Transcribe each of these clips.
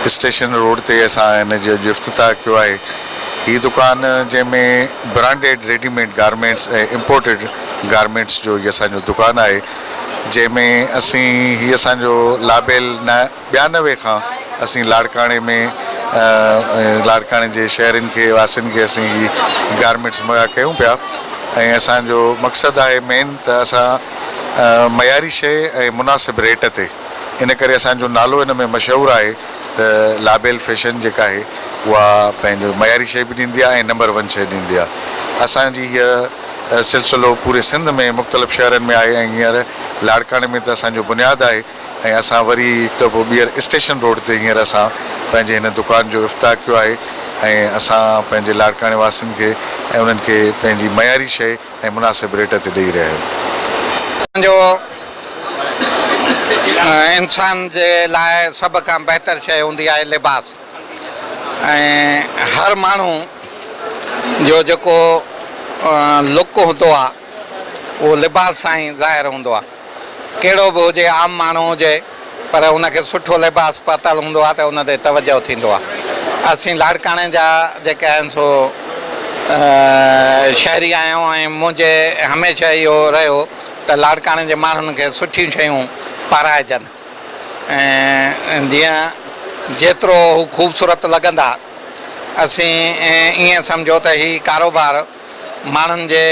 Station road ते असां इन जो इफ़्तिताह कयो आहे। हीअ दुकान जंहिंमें ब्रांडेड रेडीमेड गारमेंट्स ऐं इम्पोर्टेड गारमेंट्स जो इहो असांजो दुकानु आहे, जंहिंमें असीं हीअ असांजो लाबेल 92 खां असीं लाड़काणे में लाड़काणे जे शहरनि खे वासियुनि खे असीं ही गारमेंट्स मुहैया कयूं पिया। ऐं असांजो मक़सदु आहे मेन त असां मयारी शइ ऐं मुनासिब रेट ते, इन करे असांजो नालो इन में मशहूरु आहे त लाबेल फैशन जेका आहे उहा पंहिंजो मयारी शइ बि ॾींदी आहे ऐं नंबर 1 शइ ॾींदी आहे। असांजी हीअ सिलसिलो पूरे सिंध में मुख़्तलिफ़ शहरनि में आहे ऐं हींअर लाड़काणे में त असांजो बुनियादु आहे ऐं असां वरी हिकु पोइ ॿीहर स्टेशन रोड ते हींअर असां पंहिंजे हिन दुकान जो इफ़्तिताह कयो आहे ऐं असां पंहिंजे लाड़काणे वासियुनि खे ऐं उन्हनि खे पंहिंजी मयारी शइ ऐं मुनासिब रेट ते ॾेई रहिया आहियूं। इंसान जे लाइ सभ खां बहितर शइ हूंदी आहे लिबास, ऐं हर माण्हू जो जेको लुक हूंदो आहे उहो लिबास सां ई ज़ाहिर हूंदो आहे। कहिड़ो बि हुजे, आम माण्हू हुजे, पर उनखे सुठो लिबास पातल हूंदो आहे त उन ते तवजो थींदो आहे। असीं लाड़काणे जा जेके आहिनि सो शहरी आहियूं ऐं मुंहिंजे हमेशह इहो रहियो त लाड़काणे जे माण्हुनि खे सुठियूं शयूं पाराइजनि ऐं जीअं जेतिरो हू ख़ूबसूरत लॻंदा। असीं ईअं सम्झो त हीउ कारोबार माण्हुनि जे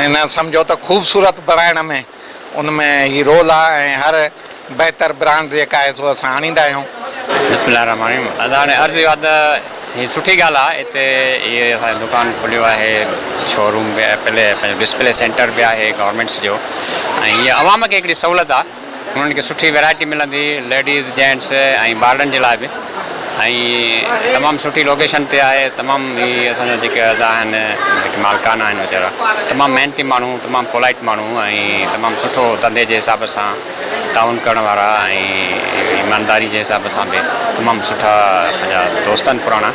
इन सम्झो त ख़ूबसूरत बणाइण में उन में ही रोल आहे ऐं हर बहितर ब्रांड जेका आहे सो असां आणींदा आहियूं। हीअ सुठी ॻाल्हि आहे। हिते इहे असांजो दुकानु खुलियो आहे, शोरूम बि आहे, पंहिंजो डिस्प्ले सेंटर बि आहे गवर्नमेंट्स जो, ऐं हीअ अवाम खे हिकिड़ी सहूलियत आहे। उन्हनि खे सुठी वैरायटी मिलंदी, लेडीज़ जेंट्स ऐं ॿारनि जे लाइ बि, ऐं तमामु सुठी लोकेशन ते आहे। तमामु हीअ असांजा जेके अदा आहिनि, जेके मालकान आहिनि वीचारा, तमामु महिनती माण्हू, तमामु पोलाइट माण्हू ऐं तमामु सुठो धंधे जे हिसाब सां ताउन करण वारा ऐं ईमानदारी जे हिसाब सां बि तमामु सुठा असांजा दोस्त आहिनि पुराणा।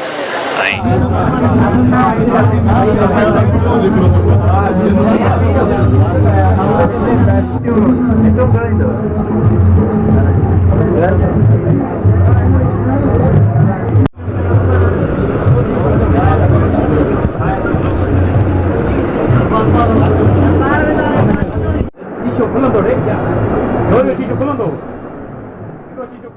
शीशो खुलंदो ॾे, शीशो खुलंदो, शीशो